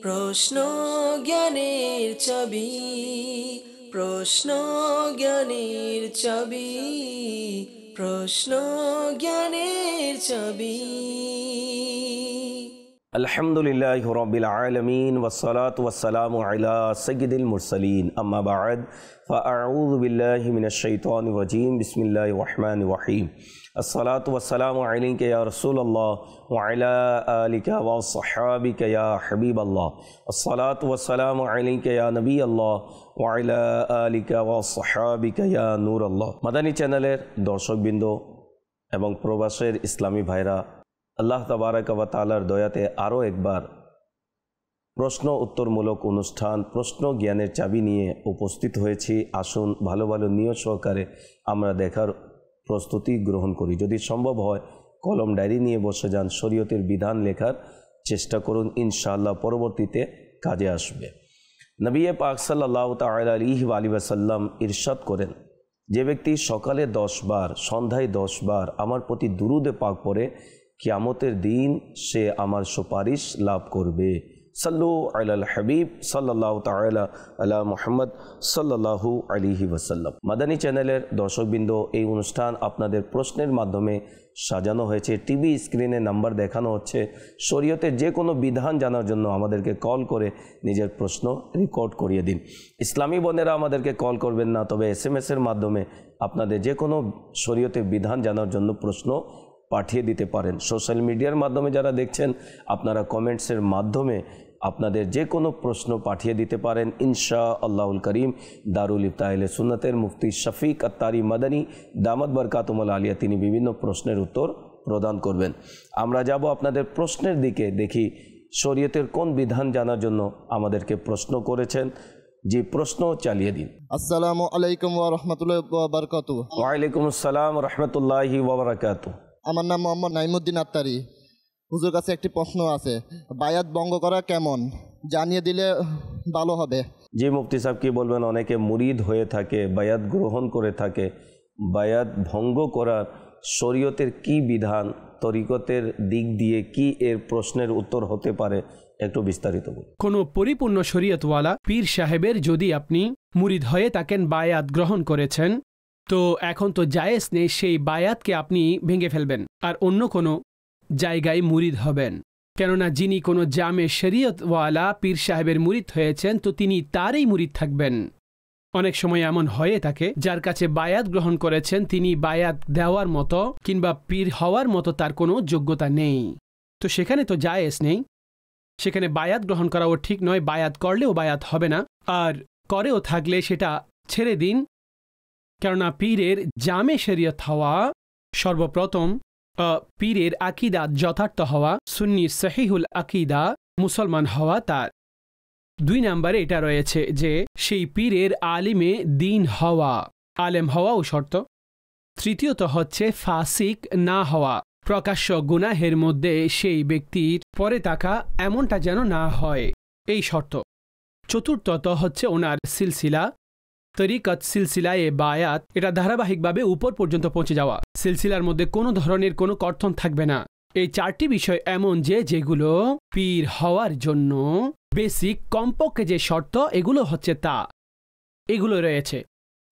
প্রশ্ন জ্ঞানের চাবি, প্রশ্ন জ্ঞানের চাবি, প্রশ্ন জ্ঞানের চাবি। আলহামদুলিল্লাহি রাব্বিল আলামিন ওয়াসসালাতু ওয়াসসালামু আলা সাইয়্যিদিল মুরসালিন আম্মা বা'দ ফাআউযু বিল্লাহি মিনাশ শাইতানির রাজীম বিসমিল্লাহির রহমানির রহিম। আসসালাতু ওয়াসসালামু আলাইকা ইয়া রাসূলুল্লাহ ওয়া আলা আলিকা ওয়া সাহবিকা ইয়া হাবিবাল্লাহ। আসসালাতু ওয়াসসালামু আলাইকা ইয়া নবিয়াল্লাহ ওয়া আলা আলিকা ওয়া সাহবিকা ইয়া নূরাল্লাহ। মাদানী চ্যানেলের দর্শকবৃন্দ এবং প্রবাসের ইসলামী ভাইরা, আল্লাহ তাবারাক ওয়া তাআলার দয়াতে আরও একবার প্রশ্ন উত্তরমূলক অনুষ্ঠান প্রশ্ন জ্ঞানের চাবি নিয়ে উপস্থিত হয়েছি। আসুন ভালো ভালো নিয়ত সহকারে আমরা দেখার প্রস্তুতি গ্রহণ করি। যদি সম্ভব হয় কলম ডায়েরি নিয়ে বসে যান, শরীয়তের বিধান লেখার চেষ্টা করুন, ইনশাআল্লাহ পরবর্তীতে কাজে আসবে। নবী পাক সাল্লাল্লাহু তাআলা আলাইহি ওয়া সাল্লাম ইরশাদ করেন, যে ব্যক্তি সকালে 10 বার সন্ধ্যায় 10 বার আমার প্রতি দুরুদে পাক পড়ে, কিয়ামতের দিন সে আমার সুপারিশ লাভ করবে। সাল্লু আলাল হাবিব সাল্লাল্লাহু তাআলা আলা মুহাম্মদ সাল্লাল্লাহু আলাইহি ওয়াসাল্লাম। মাদানী চ্যানেলের দর্শকবৃন্দ, এই অনুষ্ঠান আপনাদের প্রশ্নের মাধ্যমে সাজানো হয়েছে। টিভি স্ক্রিনে নাম্বার দেখানো হচ্ছে। শরীয়তের যে কোনো বিধান জানার জন্য আমাদেরকে কল করে নিজের প্রশ্ন রেকর্ড করিয়ে দিন। ইসলামী বোনেরা আমাদেরকে কল করবেন না, তবে SMS এর মাধ্যমে আপনাদের যে কোনো শরীয়তের বিধান জানার জন্য প্রশ্ন পাঠিয়ে দিতে পারেন। সোশ্যাল মিডিয়ার মাধ্যমে যারা দেখছেন, আপনারা কমেন্টসের মাধ্যমে আপনাদের যে কোনো প্রশ্ন পাঠিয়ে দিতে পারেন। ইনশাআল্লাহুল করিম দারুল ইফতা আহলে সুন্নাতের মুফতি শফিক আত্তারি মাদানী দামাত বরকাতুহুল আলিয়া তিনি বিভিন্ন প্রশ্নের উত্তর প্রদান করবেন। আমরা যাব আপনাদের প্রশ্নের দিকে। দেখি শরীয়তের কোন বিধান জানার জন্য আমাদেরকে প্রশ্ন করেছেন। যে প্রশ্ন চালিয়ে দিন। আসসালামু আলাইকুম ওয়া রাহমাতুল্লাহি ওয়া বারাকাতুহু। ওয়া আলাইকুম আসসালাম ওয়া রাহমাতুল্লাহি ওয়া বারাকাতুহু। আমার নাম মোহাম্মদ নাইমুদ্দিন আত্তারি। হুজুর কাছে একটি প্রশ্ন আছে, বায়াত ভঙ্গ করা কেমন, জানিয়ে দিলে ভালো হবে। জি মুফতি সাহেব কি বলবেন? অনেকে মুরিদ হয়ে থাকে, বায়াত গ্রহণ করে থাকে, বায়াত ভঙ্গ করার শরীয়তের কি বিধান, তরিকতের দিক দিয়ে কি এর প্রশ্নের উত্তর হতে পারে, একটু বিস্তারিত বলুন। কোনো পরিপূর্ণ শরীয়তওয়ালা পীর সাহেবের যদি আপনি মুরিদ হয়ে থাকেন, বায়াত গ্রহণ করেছেন, তো এখন তো জায়েজ নেই সেই বায়াতকে আপনি ভেঙে ফেলবেন আর অন্য কোনো জায়গায় মুরিদ হবেন। কেননা যিনি কোনো জামে শরীয়তওয়ালা পীর সাহেবের মুরিদ হয়েছেন, তো তিনি তারই মুরিদ থাকবেন। অনেক সময় এমন হয়ে থাকে, যার কাছে বায়াত গ্রহণ করেছেন তিনি বায়াত দেওয়ার মতো কিংবা পীর হওয়ার মতো তার কোনো যোগ্যতা নেই, তো সেখানে তো জায়েজ নেই, সেখানে বায়াত গ্রহণ করাও ঠিক নয়। বায়াত করলেও বায়াত হবে না, আর করেও থাকলে সেটা ছেড়ে দিন। কেননা পীরের জামে শরীয়ত হওয়া, সর্বপ্রথম পীরের আকিদা যথার্থ হওয়া, সুন্নি সহিহুল আকিদা মুসলমান হওয়া তার। 2 নম্বরে এটা রয়েছে যে সেই পীরের আলিমে দিন হওয়া, আলেম হওয়াও শর্ত। তৃতীয়ত হচ্ছে ফাসিক না হওয়া, প্রকাশ্য গুনাহের মধ্যে সেই ব্যক্তির পরে থাকা এমনটা যেন না হয়, এই শর্ত। চতুর্থত হচ্ছে ওনার সিলসিলা, তরিকত সিলসিলায়ে বায়াত, এটা ধারাবাহিকভাবে উপর পর্যন্ত পৌঁছে যাওয়া, সিলসিলার মধ্যে কোনো ধরনের কোনো কর্তন থাকবে না। এই 4টি বিষয় এমন যে যেগুলো পীর হওয়ার জন্য বেসিক কমপক্ষে যে শর্ত, এগুলো হচ্ছে তা, এগুলো রয়েছে।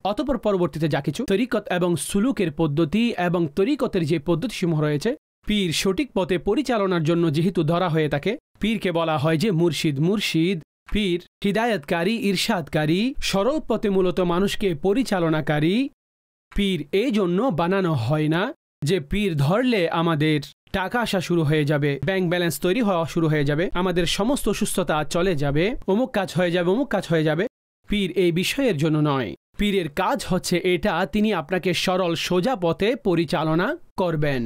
অতঃপর পরবর্তীতে যা কিছু তরিকত এবং সুলুকের পদ্ধতি এবং তরিকতের যে পদ্ধতিসমূহ রয়েছে, পীর সঠিক পথে পরিচালনার জন্য যেহেতু ধরা হয়ে থাকে, পীরকে বলা হয় যে মুর্শিদ। মুর্শিদ পীর হিদায়াতকারী, ইরশাদকারী, সরল পথে মূলত মানুষকে পরিচালনাকারী। পীর এই জন্য বানানো হয় না যে পীর ধরলে আমাদের টাকা আসা শুরু হয়ে যাবে, ব্যাংক ব্যালেন্স তৈরি হওয়া শুরু হয়ে যাবে, আমাদের সমস্ত অসুস্থতা চলে যাবে, অমুক কাজ হয়ে যাবে, অমুক কাজ হয়ে যাবে। পীর এই বিষয়ের জন্য নয়। পীরের কাজ হচ্ছে এটা, তিনি আপনাকে সরল সোজা পথে পরিচালনা করবেন,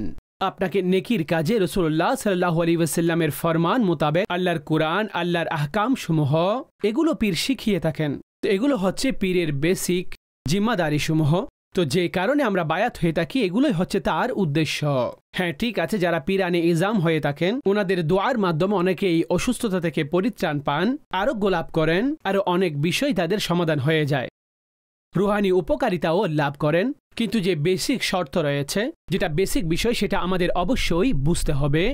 আপনাকে নেকির কাজে রাসূলুল্লাহ সাল্লাল্লাহু আলাইহি ওয়াসাল্লামের ফরমান মোতাবেক আল্লাহর কুরআন, আল্লাহর আহকাম সমূহ এগুলো পীর শিখিয়ে থাকেন। তো এগুলো হচ্ছে পীরের বেসিক জিম্মাদারি সমূহ। তো যে কারণে আমরা বায়াত হয়ে থাকি, এগুলোই হচ্ছে তার উদ্দেশ্য। হ্যাঁ ঠিক আছে, যারা পীরানে ইজাম হয়ে থাকেন, ওনাদের দোয়ার মাধ্যমে অনেকে এই অসুস্থতা থেকে পরিত্রাণ পান, আরোগ্য লাভ করেন, আরও অনেক বিষয় তাদের সমাধান হয়ে যায়, রুহানি উপকারিতাও লাভ করেন। কিন্তু যে বেসিক শর্ত রয়েছে, যেটা বেসিক বিষয়, সেটা আমাদের অবশ্যই বুঝতে হবে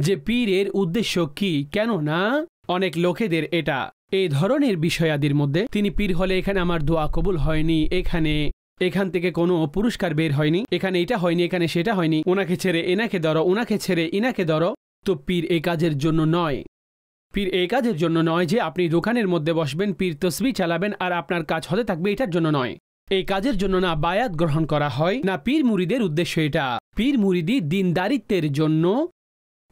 যে পীরের উদ্দেশ্য কি। কেননা অনেক লোকেদের এটা এই ধরনের বিষয়াদির মধ্যে, তিনি পীর হলে এখানে আমার দোয়া কবুল হয়নি, এখান থেকে কোনো পুরস্কার বের হয়নি, এখানে এটা হয়নি, এখানে সেটা হয়নি, ওনাকে ছেড়ে এনাকে ধরো, ওনাকে ছেড়ে ইনাকে ধরো। তো পীর এই কাজের জন্য নয়। পীর এই কাজের জন্য নয় যে আপনি দোকানের মধ্যে বসবেন, পীর তসবিহ চালাবেন আর আপনার কাজ হতে থাকবে, এটার জন্য নয়। এই কাজের জন্য না বায়াত গ্রহণ করা হয়, না পীর মুরিদের উদ্দেশ্য এটা। পীর মুরিদি দিনদারিত্বের জন্য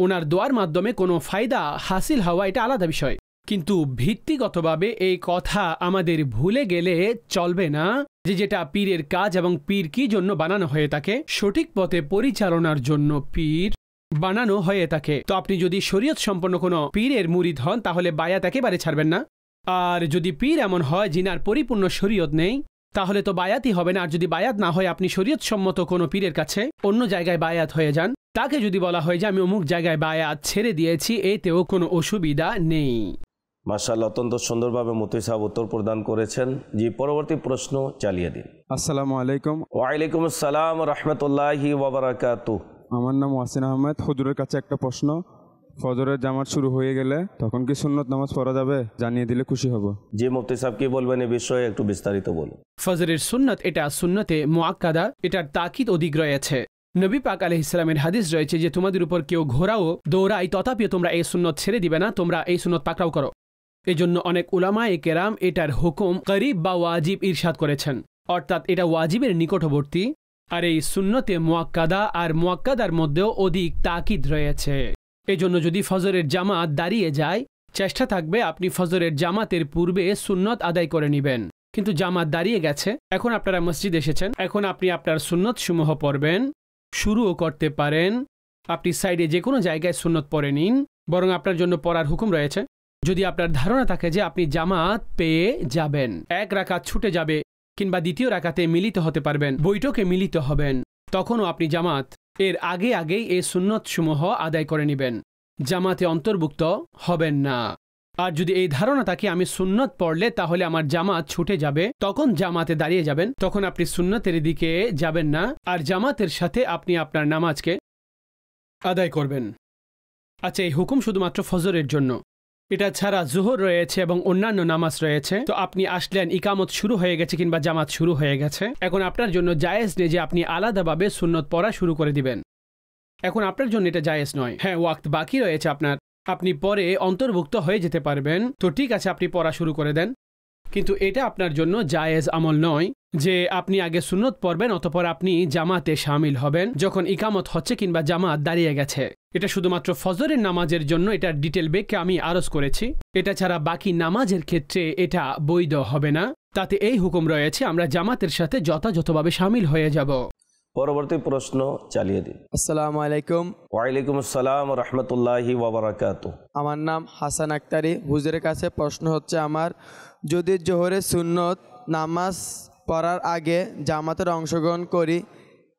ওনার দোয়ার মাধ্যমে কোনো ফায়দা হাসিল হওয়া, এটা আলাদা বিষয়। কিন্তু ভিত্তিগতভাবে এই কথা আমাদের ভুলে গেলে চলবে না যে যেটা পীরের কাজ এবং পীর কি জন্য বানানো হয়ে থাকে, সঠিক পথে পরিচালনার জন্য পীর বানানো হয়ে থাকে। তো আপনি যদি শরীয়ত সম্পন্ন কোনো পীরের মুরিদ হন তাহলে বায়াত একেবারে ছাড়বেন না। আর যদি পীর এমন হয় যিনার পরিপূর্ণ শরীয়ত নেই তাহলে তো বায়াতই হবে না। আর যদি বায়াত না হয় আপনি শরীয়ত সম্মত কোনো পীরের কাছে অন্য জায়গায় বায়াত হয়ে যান, তাকে যদি বলা হয় যে আমি অমুক জায়গায় বায়াত ছেড়ে দিয়েছি, এতেও কোনো অসুবিধা নেই। মাশাআল্লাহ, অত্যন্ত সুন্দরভাবে মুফতি সাহেব উত্তর প্রদান করেছেন। জি, পরবর্তী প্রশ্ন চালিয়ে দিন। আসসালামু আলাইকুম। ওয়ালাইকুম আসসালাম রাহমাতুল্লাহি ওয়া বারাকাতুহু। আমার নাম ওয়াসিন আহমেদ। হুজুরের কাছে একটা প্রশ্ন, ফজরের জামাত শুরু হয়ে গেলে তখন কি সুন্নত নামাজ পড়া যাবে? জানিয়ে দিলে খুশি হব। জি, মুফতি সাহেব কি বলবেন এই বিষয়ে একটু বিস্তারিত বলুন। ফজরের সুন্নত এটা সুন্নতে মুআক্কাদা, এটার তাকিদ অধিক রয়েছে। নবী পাক আলাইহিস সালামের হাদিস রয়েছে যে তোমাদের উপর কেউ ঘোরাও দৌড়ায় তথাপিও তোমরা এই সুন্নত ছেড়ে দিবে না, তোমরা এই সুন্নত পাকড়াও করো। এই জন্য অনেক উলামায়ে কেরাম এটার হুকুম করিব বা ওয়াজিব ইরশাদ করেছেন, অর্থাৎ এটা ওয়াজিবের নিকটবর্তী। আর এই সুন্নতে মুআক্কাদা আর মুআক্কাদার মধ্যেও অধিক তাকিদ রয়েছে। এই জন্য যদি ফজরের জামাত দাঁড়িয়ে যায়, চেষ্টা থাকবে আপনি ফজরের জামাতের পূর্বে সুন্নত আদায় করে নেবেন। কিন্তু জামাত দাঁড়িয়ে গেছে, এখন আপনারা মসজিদ এসেছেন, এখন আপনি আপনার সুন্নত সমূহ পড়বেন, শুরুও করতে পারেন। আপনি সাইডে যে কোনো জায়গায় সুন্নত পড়ে নিন, বরং আপনার জন্য পড়ার হুকুম রয়েছে। যদি আপনার ধারণা থাকে যে আপনি জামাত পেয়ে যাবেন, এক রাকাত ছুটে যাবে কিংবা দ্বিতীয় রাকাতে মিলিত হতে পারবেন, বৈঠকে মিলিত হবেন, তখনও আপনি জামাত এর আগেই এই সুন্নত সমূহ আদায় করে নেবেন, জামাতে অন্তর্ভুক্ত হবেন না। আর যদি এই ধারণা থাকে আমি সুন্নত পড়লে তাহলে আমার জামাত ছুটে যাবে, তখন জামাতে দাঁড়িয়ে যাবেন, তখন আপনি সুন্নতের দিকে যাবেন না, আর জামাতের সাথে আপনি আপনার নামাজকে আদায় করবেন। আচ্ছা, এই হুকুম শুধুমাত্র ফজরের জন্য। এটা ছাড়া জোহর রয়েছে এবং অন্যান্য নামাজ রয়েছে। তো আপনি আসলেন, ইকামত শুরু হয়ে গেছে কিংবা জামাত শুরু হয়ে গেছে, এখন আপনার জন্য জায়েজ নেই যে আপনি আলাদাভাবে সুন্নত পড়া শুরু করে দিবেন। এখন আপনার জন্য এটা জায়েজ নয়। হ্যাঁ, ওয়াক্ত বাকি রয়েছে আপনার, আপনি পরে অন্তর্ভুক্ত হয়ে যেতে পারবেন, তো ঠিক আছে আপনি পড়া শুরু করে দেন। কিন্তু এটা আপনার জন্য জায়েজ আমল নয় যে আপনি আগে সুন্নত পড়বেন অতঃপর আপনি জামাতে শামিল হবেন যখন ইকামত হচ্ছে কিংবা জামাত দাঁড়িয়ে গেছে। এটা শুধুমাত্র ফজরের নামাজের জন্য এটার ডিটেল ব্যাখ্যা আমি আরজ করেছি। এটা ছাড়া বাকি নামাজের ক্ষেত্রে এটা বৈধ হবে না। তাতে এই হুকুম রয়েছে আমরা জামাতের সাথে যথাযথভাবে শামিল হয়ে যাব। পরবর্তী প্রশ্ন চালিয়ে দিন। আসসালামু আলাইকুম। ওয়ালাইকুম আসসালাম রাহমাতুল্লাহি ওয়া বারাকাতুহু। আমার নাম হাসান আক্তারি। হুজুরের কাছে প্রশ্ন হচ্ছে আমার, যদি জোহরের সুন্নত নামাজ পড়ার আগে জামাতের অংশগ্রহণ করি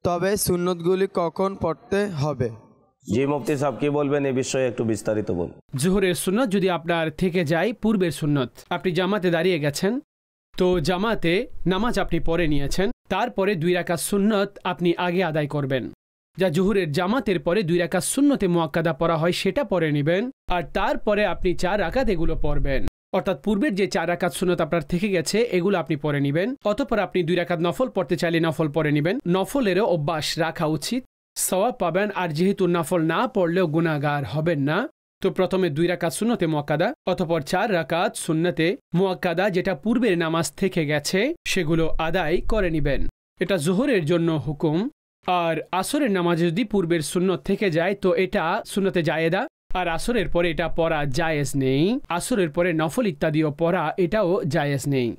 তবে সুন্নতগুলি কখন পড়তে হবে? জি, মুফতি সাহেব কি বলবেন এই বিষয়ে একটু বিস্তারিত বলুন। জোহরের সুন্নত যদি আপনার থেকে যায় পূর্বের সুন্নত, আপনি জামাতে দাঁড়িয়ে গেছেন, তো জামাতে নামাজ আপনি পড়ে নিয়েছেন, তারপরে 2 রাকাত সুন্নত আপনি আগে আদায় করবেন। যা জোহরের জামাতের পরে 2 রাকাত সুন্নতে মুআক্কাদা পড়া হয় সেটা পড়ে নেবেন, আর তারপরে আপনি 4 রাকাত এগুলো পড়বেন। অর্থাৎ পূর্বের যে 4 রাকাত সুন্নত আপনার থেকে গেছে এগুলো আপনি পড়ে নেবেন। অতঃপর আপনি 2 রাকাত নফল পড়তে চাইলে নফল পড়ে নেবেন। নফলেরও অভ্যাস রাখা উচিত, সওয়াব পাবেন। আর যেহেতু নফল না পড়লেও গুনাহগার হবেন না, তো প্রথমে 2 রাকাত সুন্নতে মুআক্কাদা, অতঃপর 4 রাকাত সুন্নতে মুআক্কাদা যেটা পূর্বের নামাজ থেকে গেছে সেগুলো আদায় করে নেবেন। এটা জোহরের জন্য হুকুম। আর আসরের নামাজে যদি পূর্বের সুন্নত থেকে যায় তো এটা সুন্নতে জায়েদা, আর আসরের পরে এটা পড়া জায়েজ নেই। আসরের পরে নফল ইত্যাদিও পড়া এটাও জায়েজ নেই।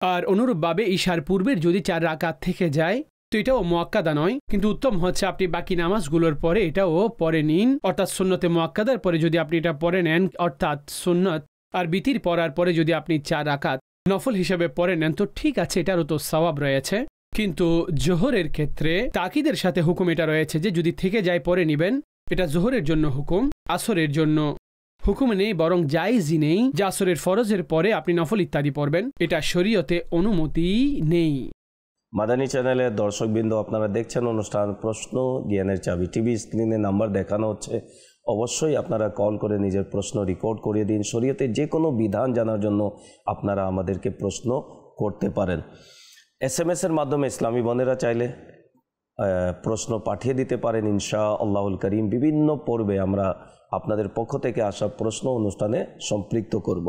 আর অনুরূপভাবে ঈশার পূর্বের যদি 4 রাকাত থেকে যায় তো এটাও মুআক্কাদা নয়, কিন্তু উত্তম হচ্ছে আপনি বাকি নামাজগুলোর পরে এটাও পড়ে নিন। অর্থাৎ সুন্নতে মুআক্কাদার পরে যদি আপনি এটা পড়ে নেন, অর্থাৎ সুন্নত আর বিতির পড়ার পরে যদি আপনি 4 রাকাত নফল হিসেবে পড়ে নেন তো ঠিক আছে, এটারও তো সওয়াব রয়েছে। কিন্তু জোহরের ক্ষেত্রে তাকিদের সাথে হুকুম এটা রয়েছে যে যদি থেকে যায় পড়ে নেবেন। এটা জোহরের জন্য হুকুম, আসরের জন্য হুকুম নেই, বরং জায়েজই নেই যে আসরের ফরজের পরে আপনি নফল ইত্যাদি পড়বেন, এটা শরীয়তে অনুমতি নেই। মাদানী চ্যানেলের দর্শকবৃন্দ, আপনারা দেখছেন অনুষ্ঠান প্রশ্ন জ্ঞানের চাবি। টিভি স্ক্রিনে নাম্বার দেখানো হচ্ছে, অবশ্যই আপনারা কল করে নিজের প্রশ্ন রেকর্ড করিয়ে দিন। শরীয়তের যে কোনো বিধান জানার জন্য আপনারা আমাদেরকে প্রশ্ন করতে পারেন। SMS-এর মাধ্যমে ইসলামী বোনেরা চাইলে প্রশ্ন পাঠিয়ে দিতে পারেন ইনশা আল্লাহুল করিম। বিভিন্ন পর্বে আমরা আপনাদের পক্ষ থেকে আসা প্রশ্ন অনুষ্ঠানে সম্পৃক্ত করব।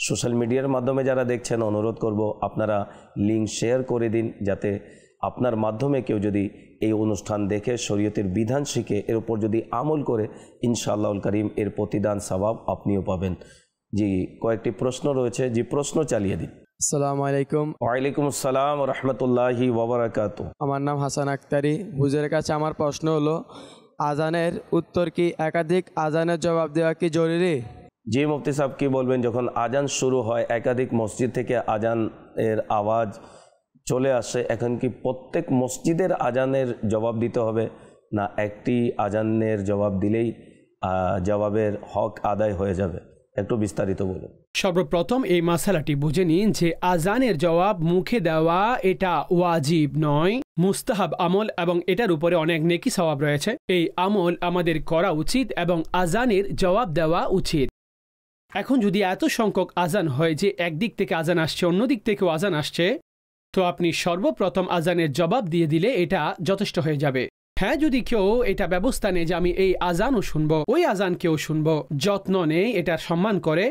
সোশ্যাল মিডিয়ার মাধ্যমে যারা দেখছেন অনুরোধ করব আপনারা লিঙ্ক শেয়ার করে দিন, যাতে আপনার মাধ্যমে কেউ যদি এই অনুষ্ঠান দেখে শরীয়তের বিধান শিখে এর উপর যদি আমল করে ইনশাআল্লাহুল করিম এর প্রতিদান সওয়াব আপনিও পাবেন। জি, কয়েকটি প্রশ্ন রয়েছে, জি প্রশ্ন চালিয়ে দিন। আসসালামু আলাইকুম। ওয়ালাইকুম আসসালাম ওয়া রাহমাতুল্লাহি ওয়া বারাকাতুহু। আমার নাম হাসান আক্তারি। হুজুরের কাছে আমার প্রশ্ন হলো, আজানের উত্তর কি একাধিক আজানের জবাব দেওয়া কি জরুরি? জি মুফতি সাহেব কি বলবেন, যখন আজান শুরু হয় একাধিক মসজিদ থেকে আজানের আওয়াজ চলে আসে, এখন কি প্রত্যেক মসজিদের আজানের জবাব দিতে হবে, না একটি আজানের জবাব দিলেই জবাবের হক আদায় হয়ে যাবে? একটু বিস্তারিত বলুন। সর্বপ্রথম এই মাসালাটি বুঝে নিন যে আজানের জবাব মুখে দেওয়া এটা ওয়াজিব নয়, মুস্তাহাব আমল, এবং এটার উপরে অনেক নেকি সওয়াব রয়েছে। এই আমল আমাদের করা উচিত এবং আজানের জবাব দেওয়া উচিত। এখন যদি এত সংখ্যক আজান হয় যে একদিক থেকে আজান আসছে অন্য দিক থেকেও আজান আসছে, তো আপনি সর্বপ্রথম আজানের জবাব দিয়ে দিলে এটা যথেষ্ট হয়ে যাবে। হ্যাঁ, যদি কেউ এটা ব্যবস্থা নেয় যে আমি এই আজানও শুনবো ওই আজানকেও শুনবো, যত্ন নেই, এটার সম্মান করে,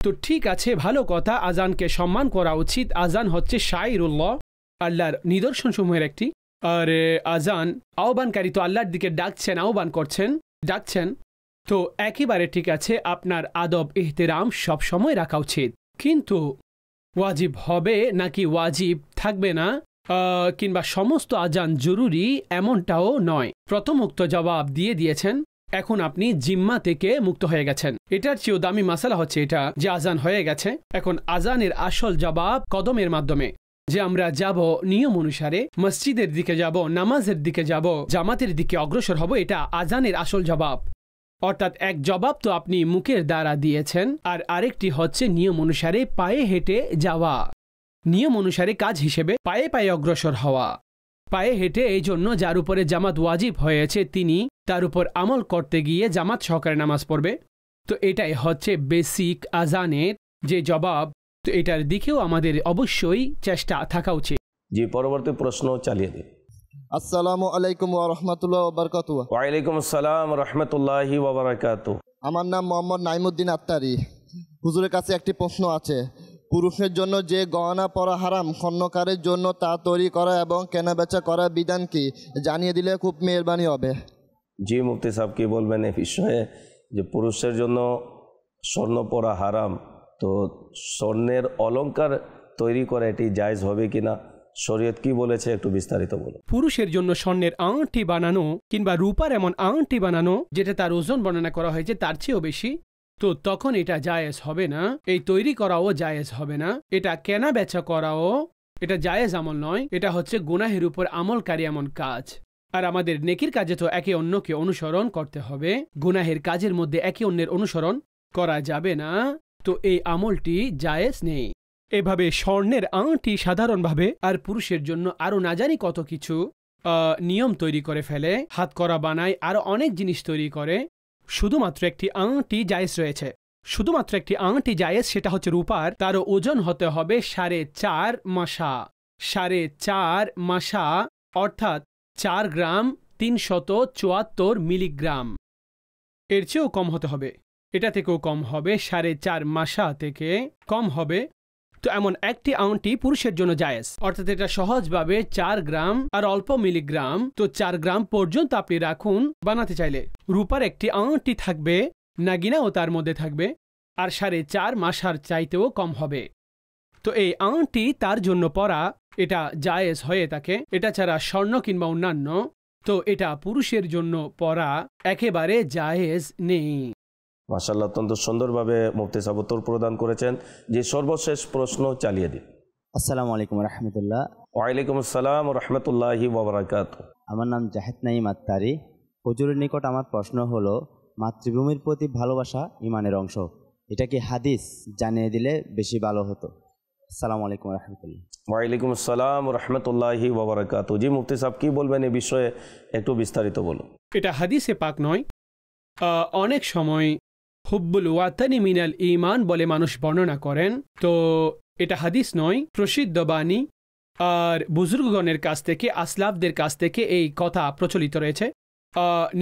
তো ঠিক আছে, ভালো কথা, আজানকে সম্মান করা উচিত। আজান হচ্ছে শাইরুল্লাহ, আল্লাহর নিদর্শনসমূহের একটি। আর আজান আহ্বানকারী তো আল্লাহর দিকে ডাকছেন, আহ্বান করছেন, ডাকছেন, তো একেবারে ঠিক আছে, আপনার আদব ইহতেরাম সব সময় রাখা উচিত। কিন্তু ওয়াজিব হবে নাকি ওয়াজিব থাকবে না, কিংবা সমস্ত আজান জরুরি এমনটাও নয়। প্রথম উক্ত জবাব দিয়ে দিয়েছেন, এখন আপনি জিম্মা থেকে মুক্ত হয়ে গেছেন। এটার চেয়েও দামি মাসালা হচ্ছে এটা যে আজান হয়ে গেছে, এখন আজানের আসল জবাব কদমের মাধ্যমে, যে আমরা যাব নিয়ম অনুসারে মসজিদের দিকে যাব, নামাজের দিকে যাব, জামাতের দিকে অগ্রসর হব, এটা আজানের আসল জবাব। অর্থাৎ এক জবাব তো আপনি মুখের দ্বারা দিয়েছেন, আর আরেকটি হচ্ছে নিয়ম অনুসারে পায়ে হেঁটে যাওয়া, নিয়ম অনুসারে কাজ হিসেবে পায়ে পায়ে অগ্রসর হওয়া। পায়ে হেঁটে এই জন্য যার উপরে জামাত ওয়াজিব হয়েছে তিনি তার উপর আমল করতে গিয়ে জামাত সহকারে নামাজ পড়বে। তো এটাই হচ্ছে বেসিক আজানের যে জবাব, তো এটার দিকেও আমাদের অবশ্যই চেষ্টা থাকা উচিত। জি, পরবর্তী প্রশ্ন চালিয়ে দিন। আসসালামু আলাইকুম ওয়া রাহমাতুল্লাহি ওয়া বারাকাতুহু। ওয়ালাইকুম আসসালাম ওয়া রাহমাতুল্লাহি ওয়া বারাকাতুহু। আমার নাম মোহাম্মদ নাইমুদ্দিন আত্তারি। হুজুরের কাছে একটি প্রশ্ন আছে। পুরুষের জন্য যে গহনা পরা হারাম, খন্ডকারের জন্য তা তৈরি করা এবং কেনাবেচা করার বিধান কি জানিয়ে দিলে খুব মেহেরবানি হবে। জি মুফতি সাহেব কি বলবেন এই বিষয়ে, যে পুরুষের জন্য স্বর্ণ পরা হারাম, তো স্বর্ণের অলংকার তৈরি করা এটি জায়েজ হবে কিনা, শরীয়ত কি বলেছে, একটু বিস্তারিত বলুন। পুরুষের জন্য স্বর্ণের আংটি বানানো কিংবা রূপার এমন আংটি বানানো যেটা তার ওজন বর্ণনা করা হয়েছে তার চেয়েও বেশি, তো তখন এটা জায়েজ হবে না। এই তৈরি করাও জায়েজ হবে না, এটা কেনা বেচা করাও এটা জায়েজ আমল নয়, এটা হচ্ছে গুনাহের উপর আমলকারী এমন কাজ। আর আমাদের নেকির কাজে তো একে অন্যকে অনুসরণ করতে হবে, গুনাহের কাজের মধ্যে একে অন্যের অনুসরণ করা যাবে না, তো এই আমলটি জায়েজ নেই। এভাবে স্বর্ণের আংটি সাধারণভাবে আর পুরুষের জন্য আরও না জানি কত কিছু নিয়ম তৈরি করে ফেলে, হাত করা বানায়, আরও অনেক জিনিস তৈরি করে। শুধুমাত্র একটি আংটি জায়েজ রয়েছে, শুধুমাত্র একটি আংটি জায়েজ, সেটা হচ্ছে রূপার, তারও ওজন হতে হবে 4.5 মাসা। 4.5 মাসা অর্থাৎ 4 গ্রাম 374 মিলিগ্রাম। এর চেয়েও কম হতে হবে, এটা থেকেও কম হবে, 4.5 মাসা থেকে কম হবে। তো এমন একটি আংটি পুরুষের জন্য জায়েজ, অর্থাৎ এটা সহজভাবে 4 গ্রাম আর অল্প মিলিগ্রাম, তো 4 গ্রাম পর্যন্ত আপনি রাখুন বানাতে চাইলে। রূপার একটি আংটি থাকবে, নাগিনাও তার মধ্যে থাকবে, আর 4.5 মাসার চাইতেও কম হবে। তো এই আংটি তার জন্য পরা এটা জায়েজ হয়ে থাকে। এটা ছাড়া স্বর্ণ কিংবা অন্যান্য, তো এটা পুরুষের জন্য পরা একেবারে জায়েজ নেই। মাশাআল্লাহ, অত্যন্ত সুন্দরভাবে মুফতি সাহেব উত্তর প্রদান করেছেন। যে সর্বশেষ প্রশ্ন চালিয়ে দিন। আসসালামু আলাইকুম রহমতুল্লাহ। ওয়ালাইকুম আসসালাম রাহমাতুল্লাহি ওয়া বারাকাতুহু। আমার নাম জাহিদ নাইম আত্তারি। হুজুরের নিকট আমার প্রশ্ন হলো, মাতৃভূমির প্রতি ভালোবাসা ইমানের অংশ, এটা কি হাদিস জানিয়ে দিলে বেশি ভালো হতো। আসসালামু আলাইকুম রহমতুল্লাহ। ওয়ালাইকুম আসসালাম রাহমাতুল্লাহি ওয়া বারাকাতুহু। জি মুফতি সাহেব কি বলবেন এই বিষয়ে, একটু বিস্তারিত বলুন। এটা হাদিসে পাক নয়, অনেক সময় হুব্বুল ওয়াতানি মিনাল ঈমান বলে মানুষ বর্ণনা করেন। তো এটা হাদিস নয়, প্রসিদ্ধ বাণী। আর বুজুর্গগণের কাছ থেকে, আসলাফদের কাছ থেকে এই কথা প্রচলিত রয়েছে।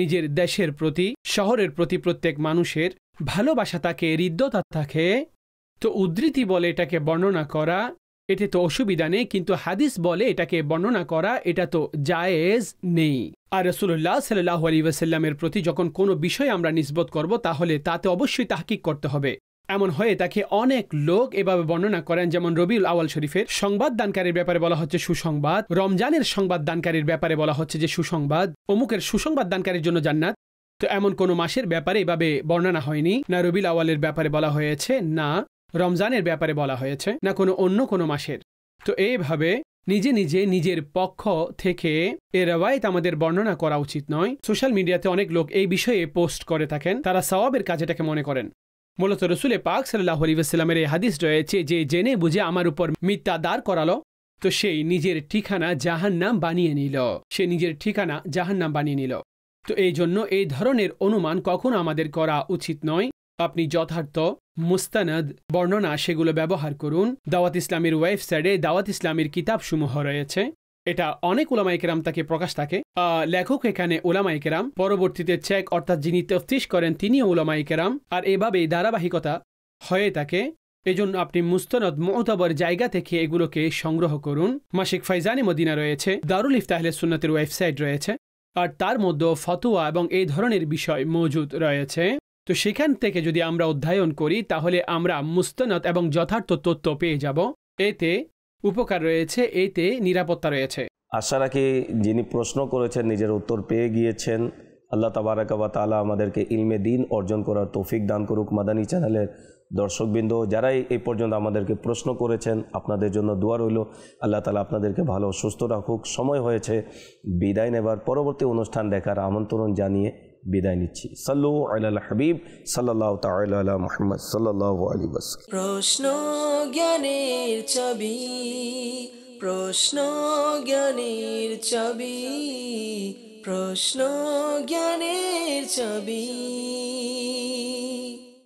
নিজের দেশের প্রতি, শহরের প্রতি প্রত্যেক মানুষের ভালোবাসা থাকে, হৃদ্যতা থাকে। তো উদ্ধৃতি বলে এটাকে বর্ণনা করা, এতে তো অসুবিধা নেই, কিন্তু হাদিস বলে এটাকে বর্ণনা করা, এটা তো জায়েজ নেই। আর রাসূলুল্লাহ সাল্লাল্লাহু আলাইহি ওয়াসাল্লামের প্রতি যখন কোনো বিষয় আমরা নিসবত করব, তাহলে তাতে অবশ্যই তাহকিক করতে হবে। এমন হয়ে তাকে অনেক লোক এভাবে বর্ণনা করেন, যেমন রবিউল আউয়াল শরীফের সংবাদ দানকারীর ব্যাপারে বলা হচ্ছে সুসংবাদ, রমজানের সংবাদ দানকারীর ব্যাপারে বলা হচ্ছে যে সুসংবাদ, অমুকের সুসংবাদ দানকারীর জন্য জান্নাত। তো এমন কোনো মাসের ব্যাপারে এভাবে বর্ণনা হয়নি, না রবিউল আউয়ালের ব্যাপারে বলা হয়েছে, না রমজানের ব্যাপারে বলা হয়েছে, না অন্য কোনো মাসের। তো এইভাবে নিজে নিজে নিজের পক্ষ থেকে এ রওয়ায়েত আমাদের বর্ণনা করা উচিত নয়। সোশ্যাল মিডিয়াতে অনেক লোক এই বিষয়ে পোস্ট করে থাকেন, তারা সওয়াবের কাজ এটাকে মনে করেন। মূলত রসুল পাক সাল্লাল্লাহু আলাইহি ওয়াসাল্লামের এই হাদিস রয়েছে যে জেনে বুঝে আমার উপর মিথ্যা দাঁড় করালো, তো সেই নিজের ঠিকানা জাহান্নাম বানিয়ে নিল, সে নিজের ঠিকানা জাহান্নাম বানিয়ে নিল। তো এই জন্য এই ধরনের অনুমান কখনো আমাদের করা উচিত নয়। আপনি যথার্থ মুস্তানাদ বর্ণনা সেগুলো ব্যবহার করুন। দাওয়াত ইসলামের ওয়েবসাইটে দাওয়াত ইসলামের কিতাবসমূহ রয়েছে, এটা অনেক উলামায়ে কেরাম তাকে প্রকাশ থাকে। লেখক এখানে উলামায়ে কেরাম, পরবর্তীতে চেক অর্থাৎ যিনি তফতিশ করেন তিনিও উলামায়ে কেরাম, আর এভাবেই ধারাবাহিকতা হয়ে থাকে। এজন্য আপনি মুস্তানাদ মুতাবার জায়গা থেকে এগুলোকে সংগ্রহ করুন। মাসিক ফাইজানি মদিনা রয়েছে, দারুল ইফতাহ আহলে সুন্নাতের ওয়েবসাইট রয়েছে, আর তার মধ্যে ফতোয়া এবং এই ধরনের বিষয় মজুদ রয়েছে। তো সেখান থেকে যদি আমরা অধ্যয়ন করি, তাহলে আমরা মুস্তানাদ এবং যথার্থ তথ্য পেয়ে যাব। এতে উপকার রয়েছে, এতে নিরাপত্তা রয়েছে। আশা রাখি যিনি প্রশ্ন করেছেন নিজের উত্তর পেয়ে গিয়েছেন। আল্লাহ তাবারাকা ওয়া তাআলা আমাদেরকে ইলমে দ্বীন অর্জন করার তৌফিক দান করুক। মাদানী চ্যানেলের দর্শকবৃন্দ যারাই এই পর্যন্ত আমাদেরকে প্রশ্ন করেছেন, আপনাদের জন্য দোয়া রইল। আল্লাহ তাআলা আপনাদেরকে ভালো সুস্থ রাখুক। সময় হয়েছে বিদায় নেবার, পরবর্তী অনুষ্ঠান দেখার আমন্ত্রণ জানিয়ে বিদায় নিচ্ছি। সাল্লু আলাল হাবিব সাল্লাল্লাহু তাআলা আলা মুহাম্মদ সাল্লাল্লাহু আলাইহি ওয়াসাল্লাম। প্রশ্ন জ্ঞানের চাবি, প্রশ্ন জ্ঞানের চাবি, প্রশ্ন জ্ঞানের চাবি।